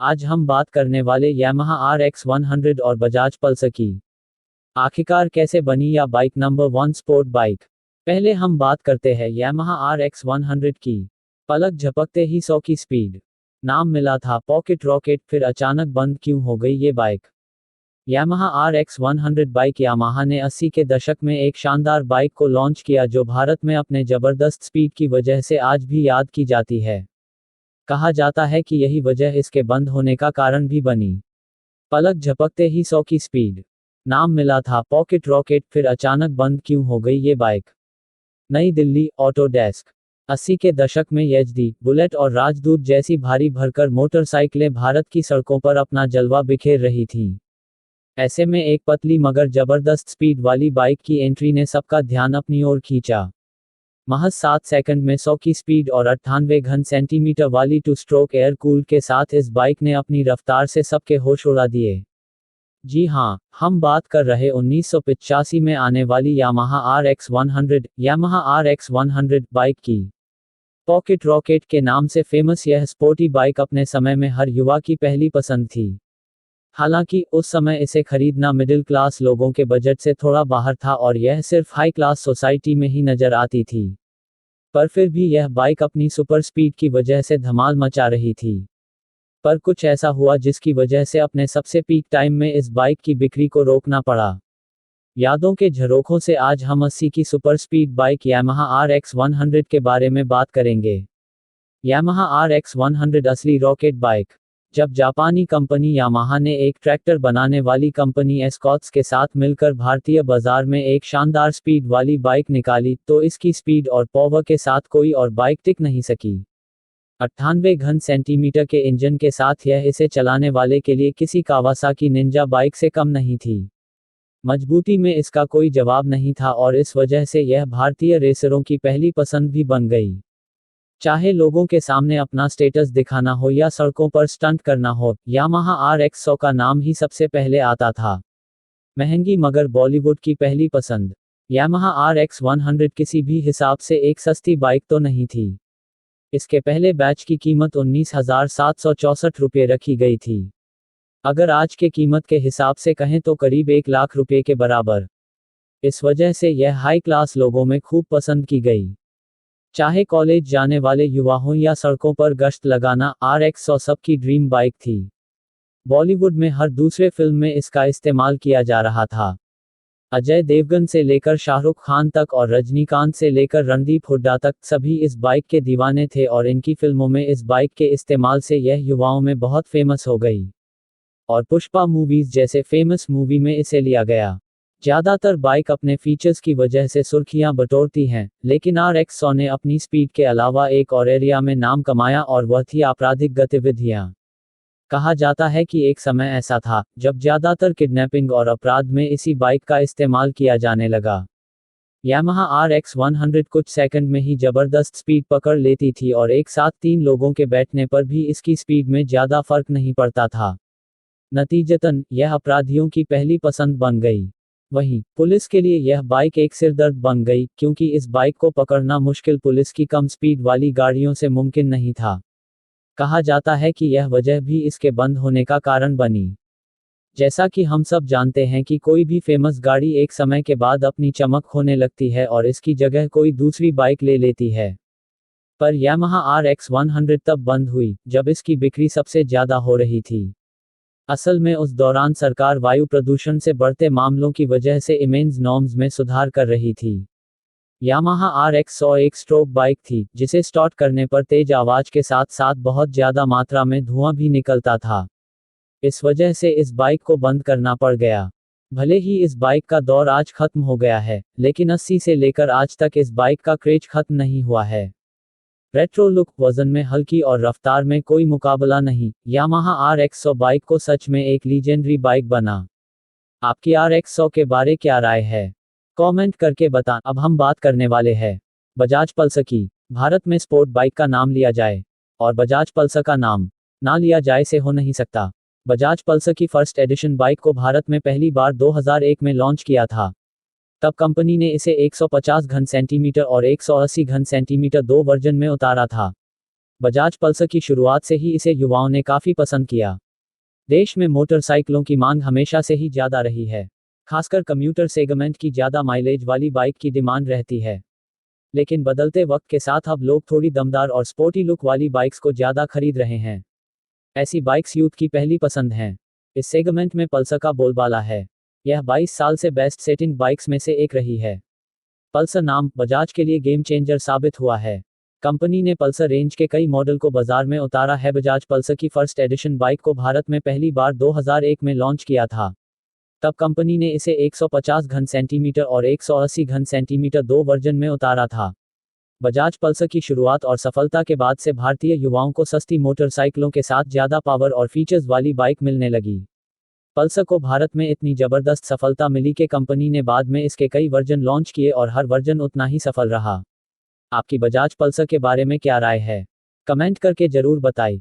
आज हम बात करने वाले यामाहा RX 100 और बजाज पल्सर की। आखिरकार कैसे बनी यह बाइक नंबर 1 स्पोर्ट बाइक। पहले हम बात करते हैं यामाहा RX 100 की। पलक झपकते ही 100 की स्पीड। नाम मिला था पॉकेट रॉकेट, फिर अचानक बंद क्यों हो गई ये bike. Yamaha RX 100 bike. Yamaha ने 80 के दशक में एक शानदार बाइक को लॉन्च किया जो भारत में अपने जबरदस्त स्पीड की वजह से आज भी याद की जाती है। कहा जाता है कि यही वजह इसके बंद होने का कारण भी बनी। पलक झपकते ही 100 की स्पीड। नाम मिला था पॉकेट रॉकेट, फिर अचानक बंद क्यों हो गई ये बाइक। नई दिल्ली, ऑटो डेस्क। 80 के दशक में एचडी, बुलेट और राजदूत जैसी भारी भरकर मोटरसाइकिलें भारत की सड़कों पर अपना जलवा बिखेर रही थीं। ऐसे में एक पतली मगर जबरदस्त स्पीड वाली बाइक की एंट्री ने सबका ध्यान अपनी ओर खींचा। महज 7 सेकंड में 100 की स्पीड और 98 घन सेंटीमीटर वाली 2 स्ट्रोक एयर कूल के साथ इस बाइक ने अपनी रफ्तार से सबके होश उड़ा दिए। जी हाँ, हम बात कर रहे 1985 में आने वाली यामाहा RX 100 बाइक की। पॉकेट रॉकेट के नाम से फेमस यह स्पोर्टी बाइक अपने समय में हर युवा की पहली पसंद थी। हालांकि उस समय इसे खरीदना मिडिल क्लास लोगों के बजट से थोड़ा बाहर था और यह सिर्फ हाई क्लास सोसाइटी में ही नजर आती थी। पर फिर भी यह बाइक अपनी सुपर स्पीड की वजह से धमाल मचा रही थी। पर कुछ ऐसा हुआ जिसकी वजह से अपने सबसे पीक टाइम में इस बाइक की बिक्री को रोकना पड़ा। यादों के झरोखों से आज हम 80 की super speed bike Yamaha RX 100 के बारे में बात करेंगे। यामाहा RX 100 असली रॉकेट बाइक। जब जापानी कंपनी यामाहा ने एक ट्रैक्टर बनाने वाली कंपनी एस्कॉट्स के साथ मिलकर भारतीय बाजार में एक शानदार स्पीड वाली बाइक निकाली तो इसकी स्पीड और पावर के साथ कोई और बाइक टिक नहीं सकी। 98 घन सेंटीमीटर के इंजन के साथ यह इसे चलाने वाले के लिए किसी कावासाकी निंजा बाइक से कम नहीं थी। मजबूती में इसका कोई जवाब नहीं था और इस वजह से यह भारतीय रेसरों की पहली पसंद भी बन गई। चाहे लोगों के सामने अपना स्टेटस दिखाना हो या सड़कों पर स्टंट करना हो, यामाहा RX 100 का नाम ही सबसे पहले आता था। महंगी मगर बॉलीवुड की पहली पसंद। यामाहा RX 100 किसी भी हिसाब से एक सस्ती बाइक तो नहीं थी। इसके पहले बैच की कीमत 19,764 रुपये रखी गई थी। अगर आज के कीमत के हिसाब से कहें तो करीब 1 लाख रुपये के बराबर। इस वजह से यह हाई क्लास लोगों में खूब पसंद की गई। चाहे कॉलेज जाने वाले युवा हों या सड़कों पर गश्त लगाना, RX 100 सबकी ड्रीम बाइक थी। बॉलीवुड में हर दूसरे फिल्म में इसका इस्तेमाल किया जा रहा था। अजय देवगन से लेकर शाहरुख खान तक और रजनीकांत से लेकर रणदीप हुड्डा तक सभी इस बाइक के दीवाने थे और इनकी फिल्मों में इस बाइक के इस्तेमाल से यह युवाओं में बहुत फेमस हो गई। और पुष्पा मूवीज जैसे फेमस मूवी में इसे लिया गया। ज्यादातर बाइक अपने फीचर्स की वजह से सुर्खियां बटोरती हैं, लेकिन RX 100 ने अपनी स्पीड के अलावा एक और एरिया में नाम कमाया और वह थी आपराधिक गतिविधियां। कहा जाता है कि एक समय ऐसा था जब ज्यादातर किडनैपिंग और अपराध में इसी बाइक का इस्तेमाल किया जाने लगा। यामाहा RX 100 कुछ सेकंड में ही जबरदस्त स्पीड पकड़ लेती थी और एक साथ 3 लोगों के बैठने पर भी इसकी स्पीड में ज्यादा फर्क नहीं पड़ता था। नतीजतन यह अपराधियों की पहली पसंद बन गई। वहीं पुलिस के लिए यह बाइक एक सिरदर्द बन गई, क्योंकि इस बाइक को पकड़ना मुश्किल पुलिस की कम स्पीड वाली गाड़ियों से मुमकिन नहीं था। कहा जाता है कि यह वजह भी इसके बंद होने का कारण बनी। जैसा कि हम सब जानते हैं कि कोई भी फेमस गाड़ी एक समय के बाद अपनी चमक खोने लगती है और इसकी जगह कोई दूसरी बाइक ले लेती है। पर यामाहा RX 100 तब बंद हुई जब इसकी बिक्री सबसे ज्यादा हो रही थी। असल में उस दौरान सरकार वायु प्रदूषण से बढ़ते मामलों की वजह से इमेंस नॉर्म्स में सुधार कर रही थी। यामाहा RX 100 एक स्ट्रोक बाइक थी जिसे स्टार्ट करने पर तेज आवाज के साथ साथ बहुत ज्यादा मात्रा में धुआं भी निकलता था। इस वजह से इस बाइक को बंद करना पड़ गया। भले ही इस बाइक का दौर आज खत्म हो गया है, लेकिन 80 से लेकर आज तक इस बाइक का क्रेज खत्म नहीं हुआ है। रेट्रो लुक, वजन में हल्की और रफ्तार में कोई मुकाबला नहीं, यामाहा RX 100 बाइक को सच में एक लीजेंडरी बाइक बना। आपकी RX 100 के बारे क्या राय है? कमेंट करके बताएं। अब हम बात करने वाले हैं बजाज पल्सर की। भारत में स्पोर्ट बाइक का नाम लिया जाए और बजाज पल्सर का नाम ना लिया जाए से हो नहीं सकता। बजाज पल्सर की फर्स्ट एडिशन बाइक को भारत में पहली बार 2001 में लॉन्च किया था। तब कंपनी ने इसे 150 घन सेंटीमीटर और 180 घन सेंटीमीटर दो वर्जन में उतारा था। बजाज पल्सर की शुरुआत से ही इसे युवाओं ने काफ़ी पसंद किया। देश में मोटरसाइकिलों की मांग हमेशा से ही ज़्यादा रही है। खासकर कम्यूटर सेगमेंट की ज़्यादा माइलेज वाली बाइक की डिमांड रहती है। लेकिन बदलते वक्त के साथ अब लोग थोड़ी दमदार और स्पोर्टी लुक वाली बाइक्स को ज़्यादा खरीद रहे हैं। ऐसी बाइक्स यूथ की पहली पसंद हैं। इस सेगमेंट में पल्सर का बोलबाला है। यह 22 साल से बेस्ट सेटिंग बाइक्स में से एक रही है। पल्सर नाम बजाज के लिए गेम चेंजर साबित हुआ है। कंपनी ने पल्सर रेंज के कई मॉडल को बाजार में उतारा है। बजाज पल्सर की फर्स्ट एडिशन बाइक को भारत में पहली बार 2001 में लॉन्च किया था। तब कंपनी ने इसे 150 घन सेंटीमीटर और 180 घन सेंटीमीटर दो वर्जन में उतारा था। बजाज पल्सर की शुरुआत और सफलता के बाद से भारतीय युवाओं को सस्ती मोटरसाइकिलों के साथ ज़्यादा पावर और फीचर्स वाली बाइक मिलने लगी। पल्सर को भारत में इतनी ज़बरदस्त सफलता मिली कि कंपनी ने बाद में इसके कई वर्जन लॉन्च किए और हर वर्जन उतना ही सफल रहा। आपकी बजाज पल्सर के बारे में क्या राय है? कमेंट करके ज़रूर बताएं।